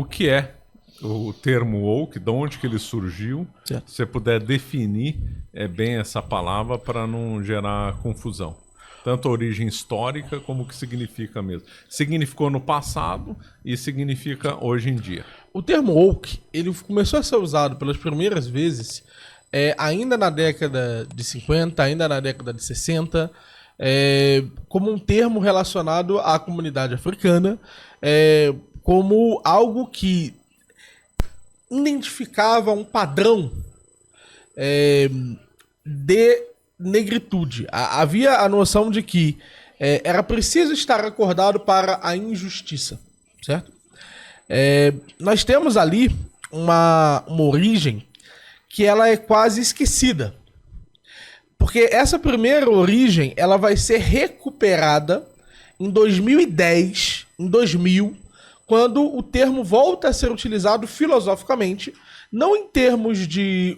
o que é o termo woke, de onde que ele surgiu, Certo. se você puder definir bem essa palavra para não gerar confusão. Tanto a origem histórica como o que significa mesmo. Significou no passado e significa hoje em dia. O termo woke, ele começou a ser usado pelas primeiras vezes ainda na década de 50, ainda na década de 60, como um termo relacionado à comunidade africana, como algo que identificava um padrão de negritude. Havia a noção de que era preciso estar acordado para a injustiça, certo? Nós temos ali uma origem que ela é quase esquecida. Porque essa primeira origem ela vai ser recuperada em 2010, em 2000, quando o termo volta a ser utilizado filosoficamente, não em termos de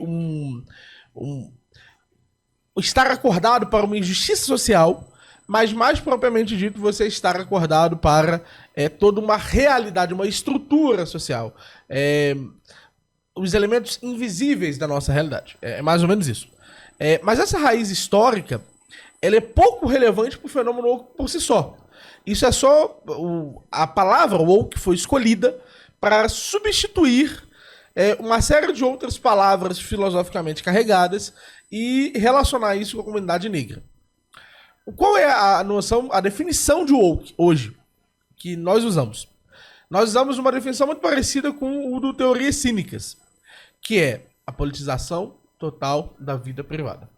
estar acordado para uma injustiça social, mas mais propriamente dito, você estar acordado para toda uma realidade, uma estrutura social. Os elementos invisíveis da nossa realidade. É mais ou menos isso. Mas essa raiz histórica, ela é pouco relevante para o fenômeno woke por si só. Isso é só a palavra woke foi escolhida para substituir uma série de outras palavras filosoficamente carregadas e relacionar isso com a comunidade negra. Qual é a noção, a definição de woke hoje que nós usamos? Nós usamos uma definição muito parecida com o do Teorias Cínicas, que é a politização total da vida privada.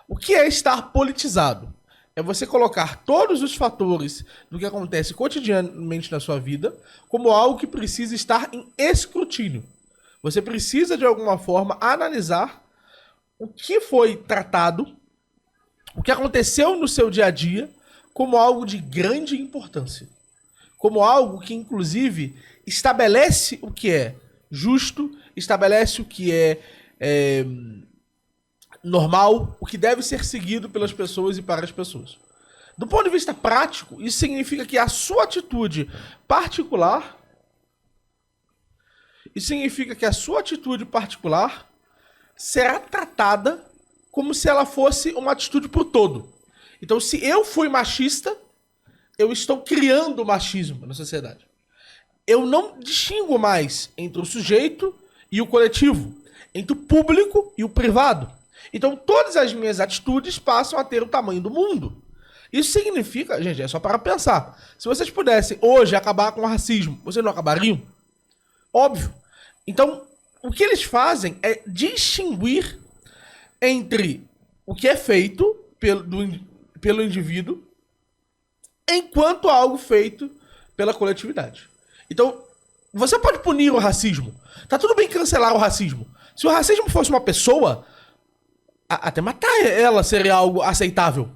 O que é estar politizado? É você colocar todos os fatores do que acontece cotidianamente na sua vida como algo que precisa estar em escrutínio. Você precisa, de alguma forma, analisar o que foi tratado, o que aconteceu no seu dia a dia, como algo de grande importância. Como algo que, inclusive, estabelece o que é justo, estabelece o que é normal, o que deve ser seguido pelas pessoas e para as pessoas. Do ponto de vista prático, isso significa que a sua atitude particular será tratada como se ela fosse uma atitude pro todo. Então, se eu fui machista, eu estou criando machismo na sociedade. Eu não distingo mais entre o sujeito e o coletivo, entre o público e o privado. Então, todas as minhas atitudes passam a ter o tamanho do mundo. Isso significa, gente, é só para pensar. Se vocês pudessem hoje acabar com o racismo, vocês não acabariam? Óbvio. Então, o que eles fazem é distinguir entre o que é feito pelo indivíduo enquanto algo feito pela coletividade. Então, você pode punir o racismo. Tá tudo bem cancelar o racismo. Se o racismo fosse uma pessoa, até matar ela seria algo aceitável.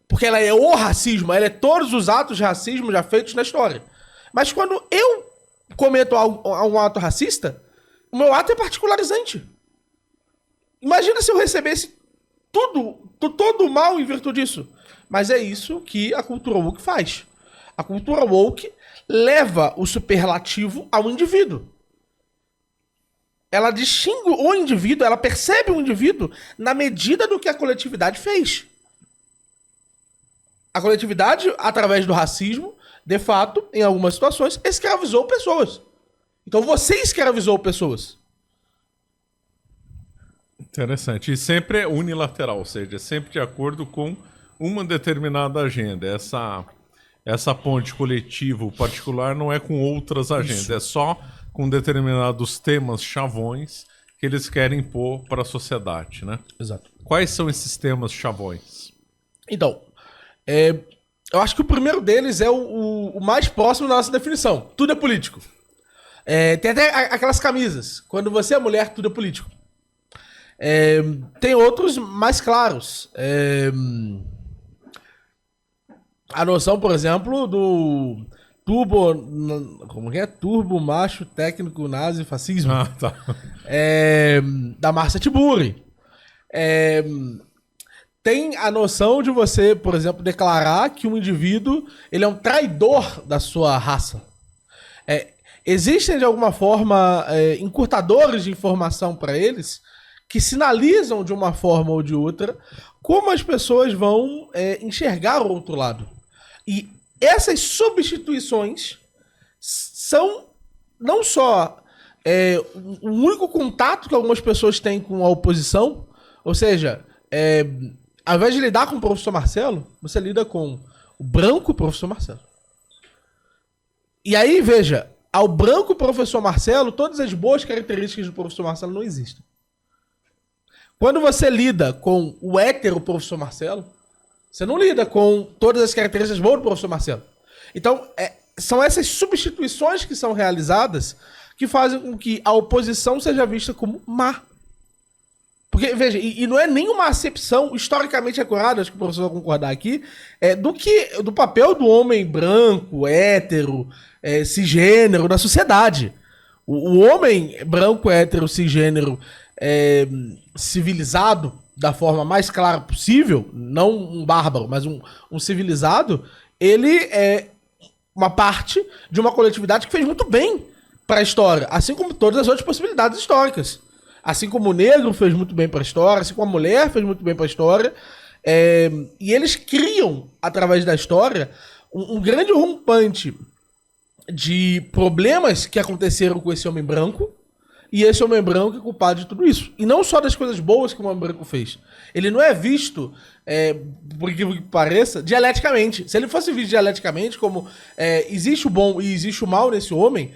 Porque ela é o racismo, ela é todos os atos de racismo já feitos na história. Mas quando eu cometo um ato racista, o meu ato é particularizante. Imagina se eu recebesse todo o mal em virtude disso. Mas é isso que a cultura woke faz. A cultura woke leva o superlativo ao indivíduo. Ela distingue o indivíduo, ela percebe o indivíduo na medida do que a coletividade fez. A coletividade, através do racismo, de fato, em algumas situações, escravizou pessoas. Então você escravizou pessoas. Interessante. E sempre é unilateral, ou seja, é sempre de acordo com uma determinada agenda. Essa ponte coletivo particular não é com outras agendas, isso. É só com determinados temas chavões que eles querem impor para a sociedade, né? Exato. Quais são esses temas chavões? Então, eu acho que o primeiro deles é o mais próximo da nossa definição. Tudo é político. Tem até aquelas camisas. Quando você é mulher, tudo é político. Tem outros mais claros. A noção, por exemplo, do turbo macho técnico nazi fascismo. Ah, tá. Da Márcia Tiburi. Tem a noção de você, por exemplo, declarar que um indivíduo ele é um traidor da sua raça. existem de alguma forma encurtadores de informação para eles que sinalizam de uma forma ou de outra como as pessoas vão enxergar o outro lado. E essas substituições são não só o único contato que algumas pessoas têm com a oposição, ou seja, ao invés de lidar com o professor Marcelo, você lida com o branco professor Marcelo. E aí, veja, ao branco professor Marcelo, todas as boas características do professor Marcelo não existem. Quando você lida com o hétero professor Marcelo, você não lida com todas as características boas do professor Marcelo. Então, são essas substituições que são realizadas que fazem com que a oposição seja vista como má. Porque, veja, e não é nenhuma acepção historicamente acurada, acho que o professor vai concordar aqui, do papel do homem branco, hétero, cisgênero na sociedade. O homem branco, hétero, cisgênero, civilizado, da forma mais clara possível, não um bárbaro, mas um civilizado, ele é uma parte de uma coletividade que fez muito bem para a história, assim como todas as outras possibilidades históricas. Assim como o negro fez muito bem para a história, assim como a mulher fez muito bem para a história. E eles criam, através da história, um grande rompante de problemas que aconteceram com esse homem branco, e esse homem branco é culpado de tudo isso. E não só das coisas boas que o homem branco fez. Ele não é visto, por incrível que pareça, dialeticamente. Se ele fosse visto dialeticamente, como existe o bom e existe o mal nesse homem,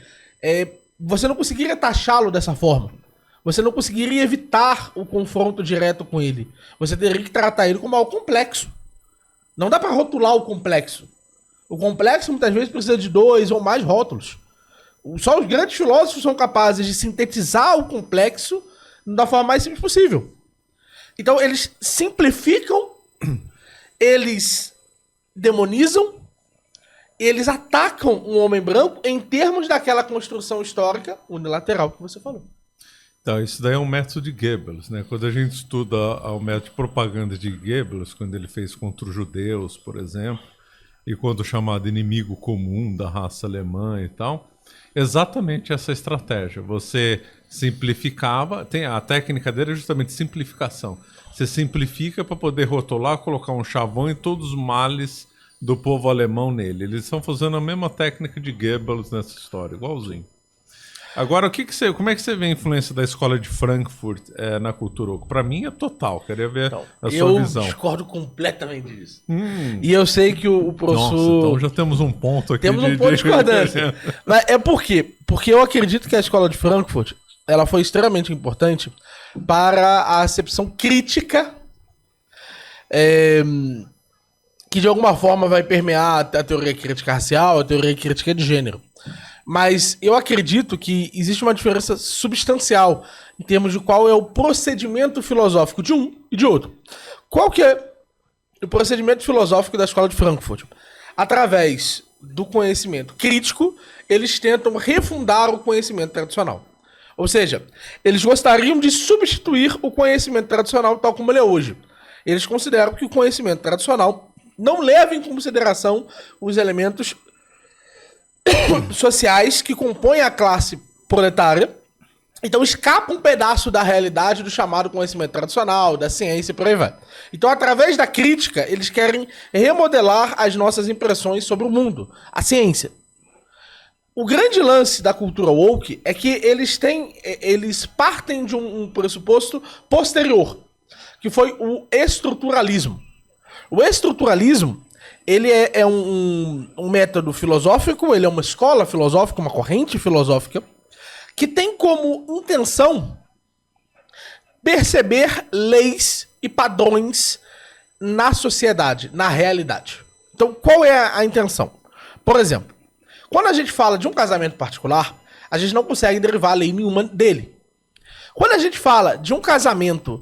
você não conseguiria taxá-lo dessa forma. Você não conseguiria evitar o confronto direto com ele. Você teria que tratar ele como algo complexo. Não dá para rotular o complexo. O complexo muitas vezes precisa de 2 ou mais rótulos. Só os grandes filósofos são capazes de sintetizar o complexo da forma mais simples possível. Então eles simplificam, eles demonizam, eles atacam um homem branco em termos daquela construção histórica unilateral que você falou. Então, isso daí é um método de Goebbels, né? Quando a gente estuda o método de propaganda de Goebbels, quando ele fez contra os judeus, por exemplo, e quando o chamado inimigo comum da raça alemã e tal, exatamente essa estratégia. Você simplificava, a técnica dele é justamente simplificação. Você simplifica para poder rotular, colocar um chavão em todos os males do povo alemão nele. Eles estão fazendo a mesma técnica de Goebbels nessa história, igualzinho. Agora, como é que você vê a influência da escola de Frankfurt na cultura oco? Para mim é total, queria ver a sua visão. Eu discordo completamente disso. E eu sei que o professor... Nossa, então já temos um ponto aqui. Temos um ponto de discordância. Mas por quê? Porque eu acredito que a escola de Frankfurt ela foi extremamente importante para a acepção crítica que de alguma forma vai permear a teoria crítica racial, a teoria crítica de gênero. Mas eu acredito que existe uma diferença substancial em termos de qual é o procedimento filosófico de um e de outro. Qual que é o procedimento filosófico da escola de Frankfurt? Através do conhecimento crítico, eles tentam refundar o conhecimento tradicional. Ou seja, eles gostariam de substituir o conhecimento tradicional tal como ele é hoje. Eles consideram que o conhecimento tradicional não leva em consideração os elementos sociais que compõem a classe proletária, então escapa um pedaço da realidade do chamado conhecimento tradicional, da ciência e por aí vai. Então, através da crítica, eles querem remodelar as nossas impressões sobre o mundo, a ciência. O grande lance da cultura woke é que eles partem de um pressuposto posterior, que foi o estruturalismo. O estruturalismo ele é um método filosófico, ele é uma escola filosófica, uma corrente filosófica, que tem como intenção perceber leis e padrões na sociedade, na realidade. Então, qual é a intenção? Por exemplo, quando a gente fala de um casamento particular, a gente não consegue derivar lei nenhuma dele. Quando a gente fala de um casamento,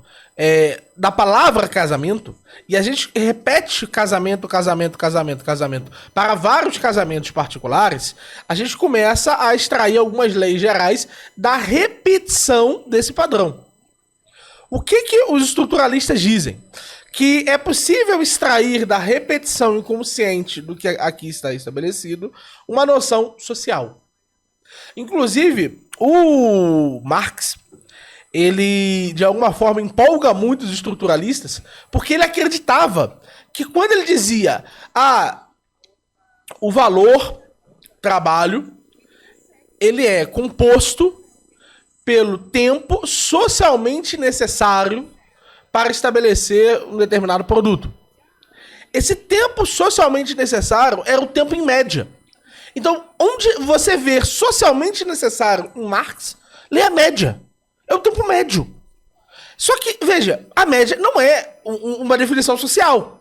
da palavra casamento, e a gente repete casamento para vários casamentos particulares, a gente começa a extrair algumas leis gerais da repetição desse padrão. O que os estruturalistas dizem? Que é possível extrair da repetição inconsciente do que aqui está estabelecido uma noção social. Inclusive, o Marx, ele de alguma forma empolga muito os estruturalistas, porque ele acreditava que quando ele dizia o valor trabalho, ele é composto pelo tempo socialmente necessário para estabelecer um determinado produto. Esse tempo socialmente necessário era o tempo em média. Então, onde você vê socialmente necessário em Marx, lê a média. É o tempo médio. Só que, veja, a média não é uma definição social.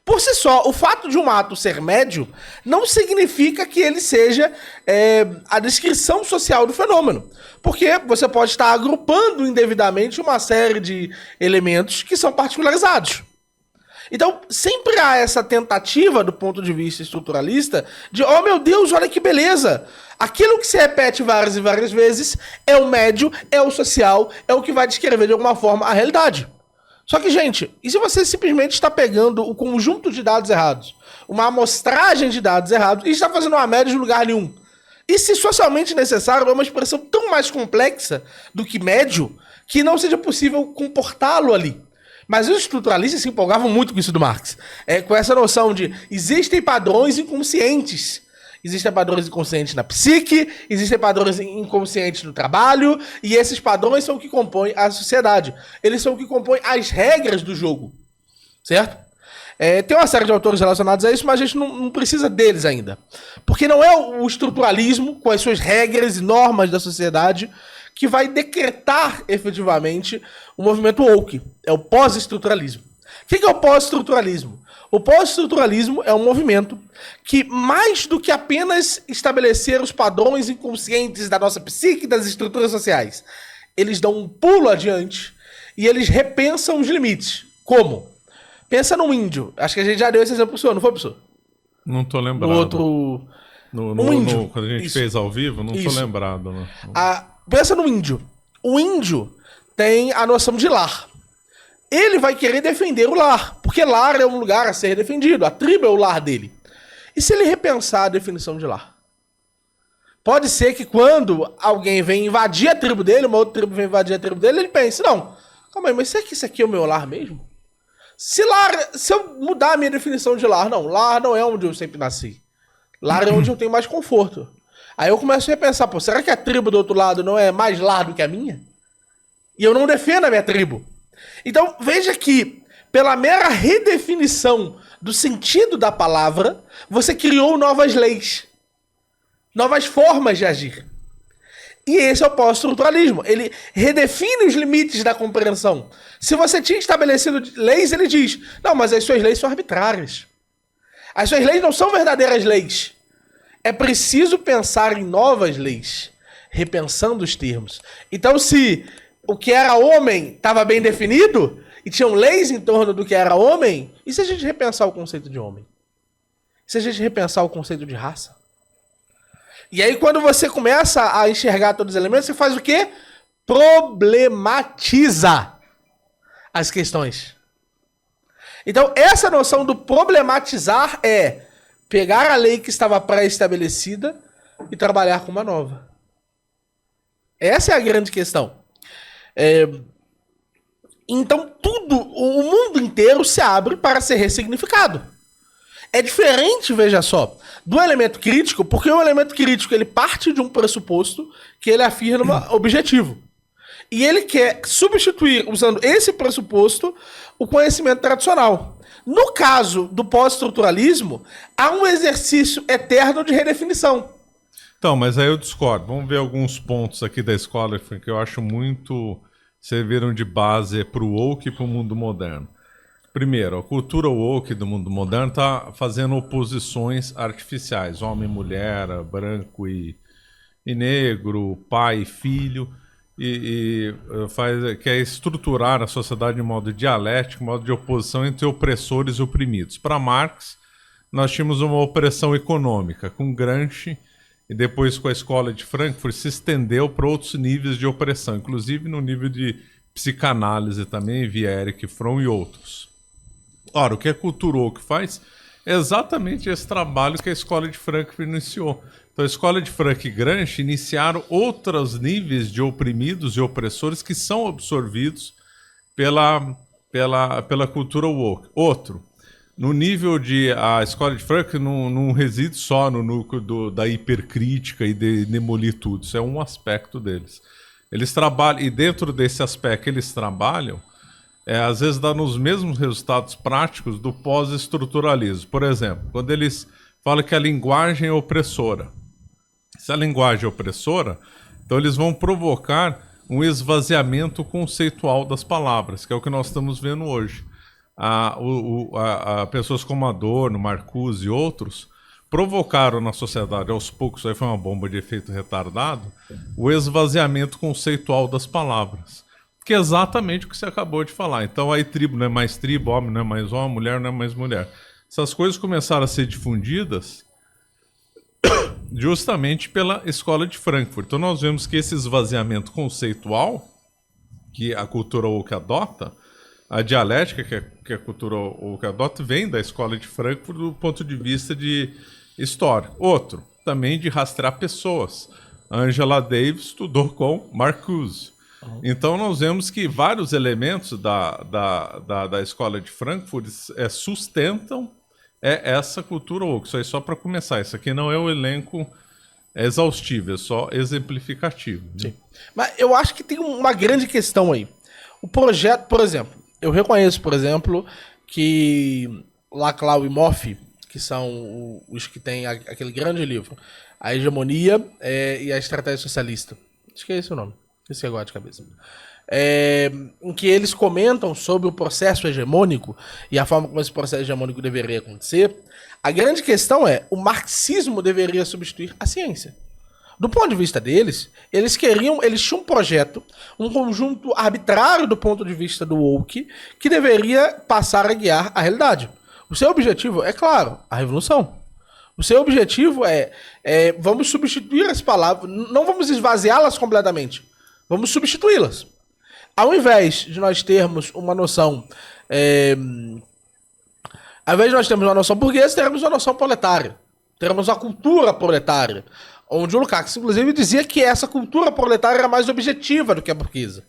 Por si só, o fato de um ato ser médio não significa que ele seja a descrição social do fenômeno. Porque você pode estar agrupando indevidamente uma série de elementos que são particularizados. Então, sempre há essa tentativa, do ponto de vista estruturalista, de, oh meu Deus, olha que beleza! Aquilo que se repete várias e várias vezes é o médio, é o social, é o que vai descrever de alguma forma a realidade. Só que, gente, e se você simplesmente está pegando o conjunto de dados errados, uma amostragem de dados errados, e está fazendo uma média de lugar nenhum? E se socialmente necessário é uma expressão tão mais complexa do que médio, que não seja possível comportá-lo ali? Mas os estruturalistas se empolgavam muito com isso do Marx. Com essa noção de existem padrões inconscientes. Existem padrões inconscientes na psique, existem padrões inconscientes no trabalho, e esses padrões são o que compõem a sociedade. Eles são o que compõem as regras do jogo. Certo? Tem uma série de autores relacionados a isso, mas a gente não precisa deles ainda. Porque não é o estruturalismo, com as suas regras e normas da sociedade, que vai decretar efetivamente o movimento woke. É o pós-estruturalismo. O que é o pós-estruturalismo? O pós-estruturalismo é um movimento que, mais do que apenas estabelecer os padrões inconscientes da nossa psique e das estruturas sociais, eles dão um pulo adiante e eles repensam os limites. Como? Pensa num índio. Acho que a gente já deu esse exemplo pro senhor, não foi, professor? Não tô lembrado. No outro... No índio. Quando a gente Isso. fez ao vivo, não tô lembrado. Não. Pensa no índio. O índio tem a noção de lar. Ele vai querer defender o lar, porque lar é um lugar a ser defendido. A tribo é o lar dele. E se ele repensar a definição de lar? Pode ser que quando alguém vem invadir a tribo dele, uma outra tribo vem invadir a tribo dele, ele pense, não, calma aí, mas será que isso aqui é o meu lar mesmo? Se eu mudar a minha definição de lar, não, lar não é onde eu sempre nasci. Lar é onde eu tenho mais conforto. Aí eu começo a repensar, pô, será que a tribo do outro lado não é mais lar do que a minha? E eu não defendo a minha tribo. Então, veja que, pela mera redefinição do sentido da palavra, você criou novas leis, novas formas de agir. E esse é o pós-estruturalismo. Ele redefine os limites da compreensão. Se você tinha estabelecido leis, ele diz, não, mas as suas leis são arbitrárias. As suas leis não são verdadeiras leis. É preciso pensar em novas leis, repensando os termos. Então, se o que era homem estava bem definido, e tinham leis em torno do que era homem, e se a gente repensar o conceito de homem? E se a gente repensar o conceito de raça? E aí, quando você começa a enxergar todos os elementos, você faz o quê? Problematiza as questões. Então, essa noção do problematizar é pegar a lei que estava pré-estabelecida e trabalhar com uma nova. Essa é a grande questão. Então, o mundo inteiro se abre para ser ressignificado. É diferente, veja só, do elemento crítico, porque o elemento crítico ele parte de um pressuposto que ele afirma objetivo. E ele quer substituir, usando esse pressuposto, o conhecimento tradicional. No caso do pós-estruturalismo, há um exercício eterno de redefinição. Então, mas aí eu discordo. Vamos ver alguns pontos aqui da escola que eu acho muito serviram de base para o woke e para o mundo moderno. Primeiro, a cultura woke do mundo moderno está fazendo oposições artificiais. Homem, mulher, branco e negro, pai e filho. Quer estruturar a sociedade de modo dialético, modo de oposição entre opressores e oprimidos. Para Marx, nós tínhamos uma opressão econômica com Gramsci e depois com a escola de Frankfurt se estendeu para outros níveis de opressão, inclusive no nível de psicanálise também, via Erich Fromm e outros. Ora, o que a cultura woke faz é exatamente esse trabalho que a escola de Frankfurt iniciou. Então a escola de Frank e Gramsci iniciaram outros níveis de oprimidos e opressores que são absorvidos pela cultura woke. Outro, no nível de... A escola de Frank não reside só no núcleo da hipercrítica e de demolir tudo. Isso é um aspecto deles. Eles trabalham, e dentro desse aspecto que eles trabalham, às vezes dá nos mesmos resultados práticos do pós-estruturalismo. Por exemplo, quando eles falam que a linguagem é opressora. Se a linguagem é opressora, então eles vão provocar um esvaziamento conceitual das palavras, que é o que nós estamos vendo hoje. Pessoas como Adorno, Marcuse e outros provocaram na sociedade, aos poucos, aí foi uma bomba de efeito retardado, o esvaziamento conceitual das palavras, que é exatamente o que você acabou de falar. Então aí tribo não é mais tribo, homem não é mais homem, mulher não é mais mulher. Essas coisas começaram a ser difundidas justamente pela escola de Frankfurt. Então nós vemos que esse esvaziamento conceitual que a cultura woke adota, a dialética que a cultura woke adota, vem da escola de Frankfurt do ponto de vista de história. Outro, também de rastrear pessoas. Angela Davis estudou com Marcuse. Então nós vemos que vários elementos da escola de Frankfurt sustentam essa cultura woke. Isso aí só para começar. Isso aqui não é o elenco exaustivo, é só exemplificativo. Né? Sim. Mas eu acho que tem uma grande questão aí. O projeto, por exemplo, eu reconheço, por exemplo, que Laclau e Moffat, que são os que têm aquele grande livro, A Hegemonia e a Estratégia Socialista. Acho que é esse o nome. Esse é agora de cabeça. Em que eles comentam sobre o processo hegemônico e a forma como esse processo hegemônico deveria acontecer. A grande questão é, o marxismo deveria substituir a ciência. Do ponto de vista deles, eles tinham um projeto, um conjunto arbitrário do ponto de vista do woke, que deveria passar a guiar a realidade. O seu objetivo é, claro, a revolução. O seu objetivo vamos substituir as palavras, não vamos esvaziá-las completamente, vamos substituí-las. Ao invés de nós termos uma noção, ao invés de nós termos uma noção burguesa, teremos uma noção proletária. Teremos uma cultura proletária. Onde o Lukács, inclusive, dizia que essa cultura proletária era mais objetiva do que a burguesa.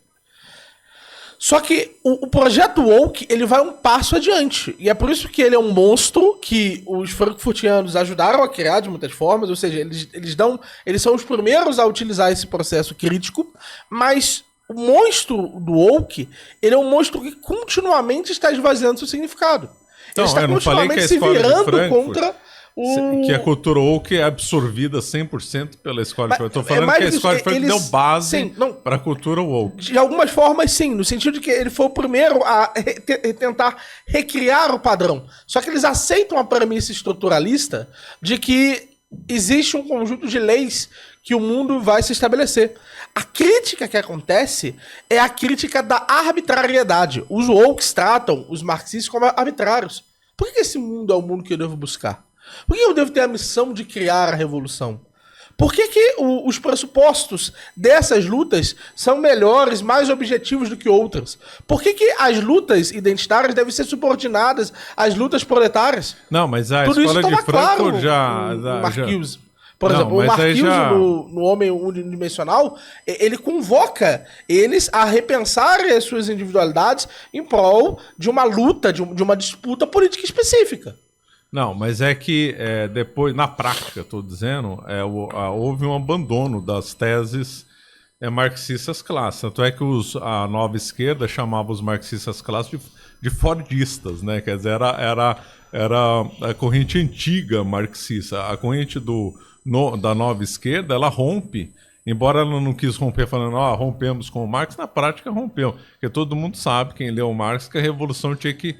Só que o projeto woke, ele vai um passo adiante. E é por isso que ele é um monstro que os frankfurtianos ajudaram a criar de muitas formas. Ou seja, eles são os primeiros a utilizar esse processo crítico. Mas o monstro do woke, ele é um monstro que continuamente está esvaziando seu significado. Então, ele está eu não falei que a se escola virando de Frankfurt... contra... Que a cultura woke é absorvida 100% pela escola de Frankfurt. Eu tô falando que a escola de Frankfurt deu base para a cultura woke. De algumas formas, sim. No sentido de que ele foi o primeiro a tentar recriar o padrão. Só que eles aceitam a premissa estruturalista de que existe um conjunto de leis que o mundo vai se estabelecer. A crítica que acontece é a crítica da arbitrariedade. Os wokes tratam os marxistas como arbitrários. Por que esse mundo é o mundo que eu devo buscar? Por que eu devo ter a missão de criar a revolução? Por que os pressupostos dessas lutas são melhores, mais objetivos do que outras? Por que as lutas identitárias devem ser subordinadas às lutas proletárias? Não, mas a escola de Frankfurt Marcuse. Por exemplo, o Marcuse no Homem Unidimensional, ele convoca eles a repensarem as suas individualidades em prol de uma luta, de uma disputa política específica. Não, mas é que depois, na prática, estou dizendo, houve um abandono das teses marxistas clássicas. Tanto é que a nova esquerda chamava os marxistas clássicos de fordistas, né? Quer dizer, era a corrente antiga marxista. A corrente da nova esquerda, ela rompe, embora ela não quis romper falando, rompemos com o Marx, na prática rompeu. Porque todo mundo sabe, quem leu o Marx, que a revolução tinha que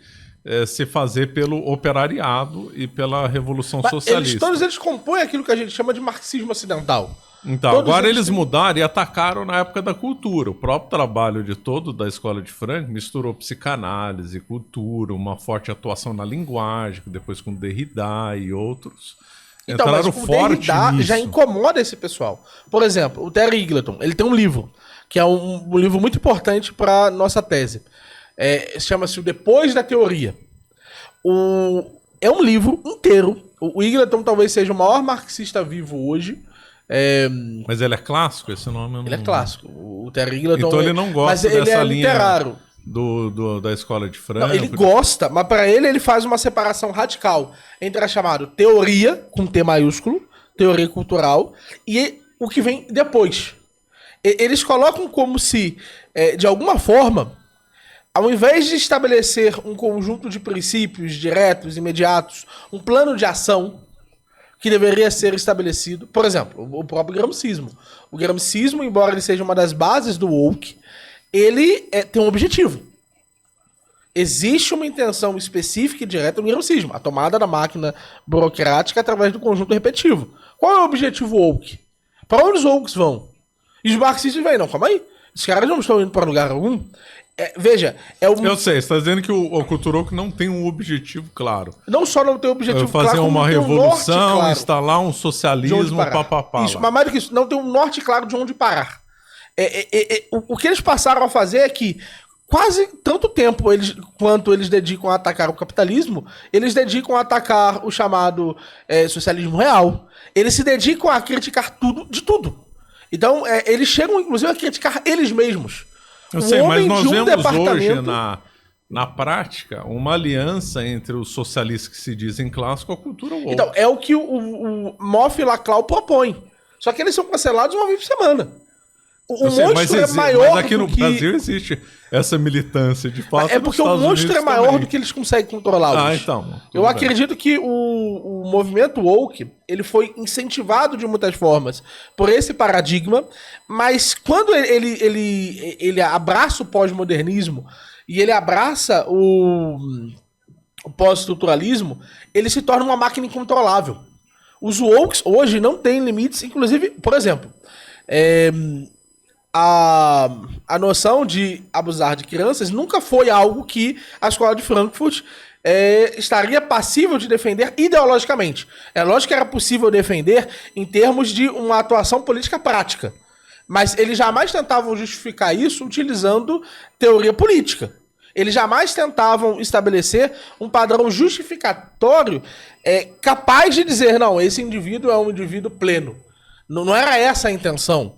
se fazer pelo operariado e pela revolução socialista. Todos eles compõem aquilo que a gente chama de marxismo ocidental. Então, agora eles mudaram e atacaram na época da cultura. O próprio trabalho da escola de Frankfurt misturou psicanálise, cultura, uma forte atuação na linguagem, depois com Derrida e outros. Então, mas o Derrida já incomoda esse pessoal. Por exemplo, o Terry Eagleton, ele tem um livro, que é um livro muito importante para nossa tese. Chama-se o Depois da Teoria. é um livro inteiro. O Eagleton talvez seja o maior marxista vivo hoje. Mas ele é clássico? Esse nome eu não... Ele é clássico. O Terry Eagleton... Então ele não gosta mas ele dessa é linha literário. Da escola de Frankfurt. Não, ele gosta, mas para ele faz uma separação radical entre a chamada teoria, com T maiúsculo, teoria cultural, e o que vem depois. Eles colocam como se, de alguma forma, ao invés de estabelecer um conjunto de princípios diretos, imediatos, um plano de ação que deveria ser estabelecido, por exemplo, o próprio gramscismo. O gramscismo, embora ele seja uma das bases do woke, ele tem um objetivo. Existe uma intenção específica e direta no gramscismo, a tomada da máquina burocrática através do conjunto repetitivo. Qual é o objetivo woke? Para onde os wokes vão? E os marxistas vêm, não, calma aí. Os caras não estão indo para lugar algum. Veja, Eu sei, você está dizendo que o Cultura Woke não tem um objetivo claro. Não só não tem um objetivo fazer claro, uma revolução, claro, instalar um socialismo, papapá. Isso, mas mais do que isso, não tem um norte claro de onde parar. O que eles passaram a fazer é que quase tanto tempo quanto eles dedicam a atacar o capitalismo, eles dedicam a atacar o chamado socialismo real. Eles se dedicam a criticar tudo de tudo. Então, eles chegam, inclusive, a criticar eles mesmos. Eu sei, mas nós vemos hoje, na prática, uma aliança entre os socialistas que se dizem clássicos com a cultura woke. Então, é o que o Moff e Laclau propõem. Só que eles são cancelados uma vez por semana. Mas aqui no Brasil existe essa militância, de fato. É porque o monstro é maior do que eles conseguem controlar hoje. Então. Eu acredito que o movimento woke, ele foi incentivado de muitas formas por esse paradigma, mas quando ele abraça o pós-modernismo e ele abraça o pós-estruturalismo, ele se torna uma máquina incontrolável. Os wokes hoje não têm limites, inclusive, por exemplo, a noção de abusar de crianças nunca foi algo que a escola de Frankfurt estaria passível de defender ideologicamente. É lógico que era possível defender em termos de uma atuação política prática, mas eles jamais tentavam justificar isso utilizando teoria política. Eles jamais tentavam estabelecer um padrão justificatório capaz de dizer, não, esse indivíduo é um indivíduo pleno. Não era essa a intenção.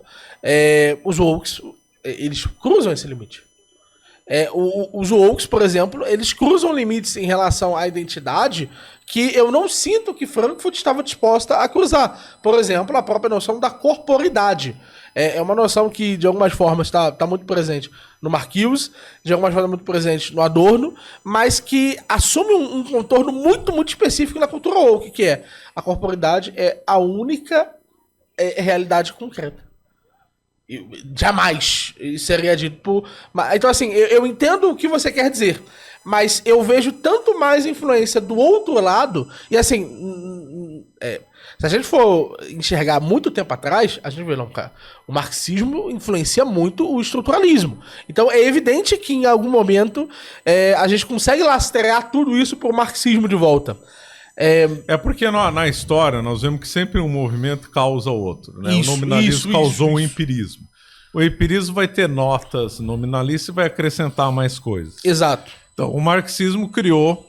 Os wokes, eles cruzam esse limite. Os wokes, por exemplo, eles cruzam limites em relação à identidade que eu não sinto que Frankfurt estava disposta a cruzar. Por exemplo, a própria noção da corporidade. É uma noção que, de algumas formas, está muito presente no Marcuse, de algumas formas muito presente no Adorno, mas que assume um contorno muito, muito específico na cultura woke, que é a corporidade é a única realidade concreta. Jamais seria dito por... Então, assim, eu entendo o que você quer dizer, mas eu vejo tanto mais influência do outro lado, e assim, se a gente for enxergar muito tempo atrás, a gente vê, não, cara, o marxismo influencia muito o estruturalismo. Então, é evidente que em algum momento a gente consegue lastrear tudo isso pro marxismo de volta. Porque na história nós vemos que sempre um movimento causa outro, né? O nominalismo causou o empirismo. O empirismo vai ter notas nominalistas e vai acrescentar mais coisas. Exato. Então, o marxismo criou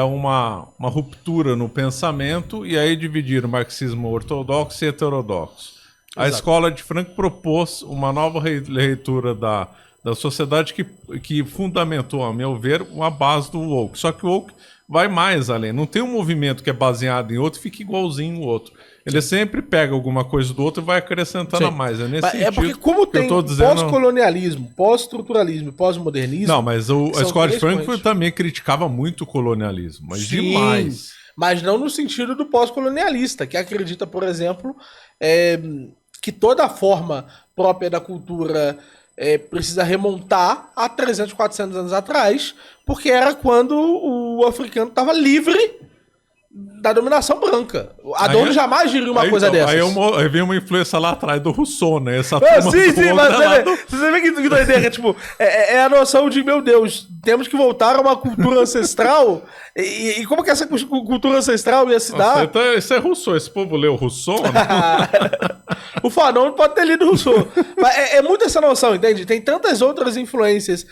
uma ruptura no pensamento e aí dividiram o marxismo ortodoxo e heterodoxo. Exato. A escola de Frankfurt propôs uma nova releitura da sociedade que fundamentou, a meu ver, uma base do woke. Só que o woke vai mais além. Não tem um movimento que é baseado em outro e fica igualzinho o outro. Ele sempre pega alguma coisa do outro e vai acrescentando a mais. É nesse sentido. Porque como tem pós-colonialismo, pós-estruturalismo e pós-modernismo... Não, mas a escola de Frankfurt também criticava muito o colonialismo. Mas sim, demais. Mas não no sentido do pós-colonialista, que acredita, por exemplo, que toda a forma própria da cultura... precisa remontar a 300, 400 anos atrás, porque era quando o africano estava livre da dominação branca. Adorno jamais diria uma coisa dessas. Aí vem uma influência lá atrás do Rousseau, né? Sim, mas você vê que doideira, tipo, é a noção de, meu Deus, temos que voltar a uma cultura ancestral. E como que essa cultura ancestral ia se dar? Isso é Rousseau, esse povo leu Rousseau, né? O Fanon pode ter lido Rousseau. Mas é muito essa noção, entende? Tem tantas outras influências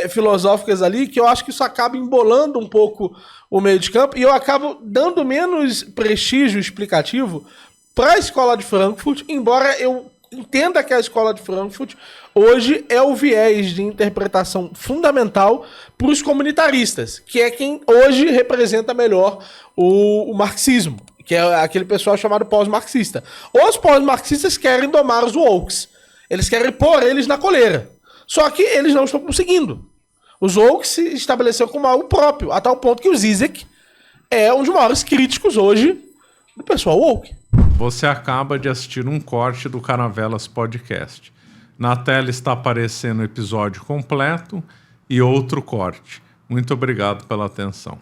filosóficas ali que eu acho que isso acaba embolando um pouco o meio de campo e eu acabo dando menos prestígio explicativo para a escola de Frankfurt, embora eu entenda que a escola de Frankfurt hoje é o viés de interpretação fundamental para os comunitaristas, que é quem hoje representa melhor o marxismo, que é aquele pessoal chamado pós-marxista. Os pós-marxistas querem domar os wokes. Eles querem pôr eles na coleira. Só que eles não estão conseguindo. Os wokes se estabeleceram como algo próprio, a tal ponto que o Zizek é um dos maiores críticos hoje do pessoal woke. Você acaba de assistir um corte do Caravelas Podcast. Na tela está aparecendo o episódio completo e outro corte. Muito obrigado pela atenção.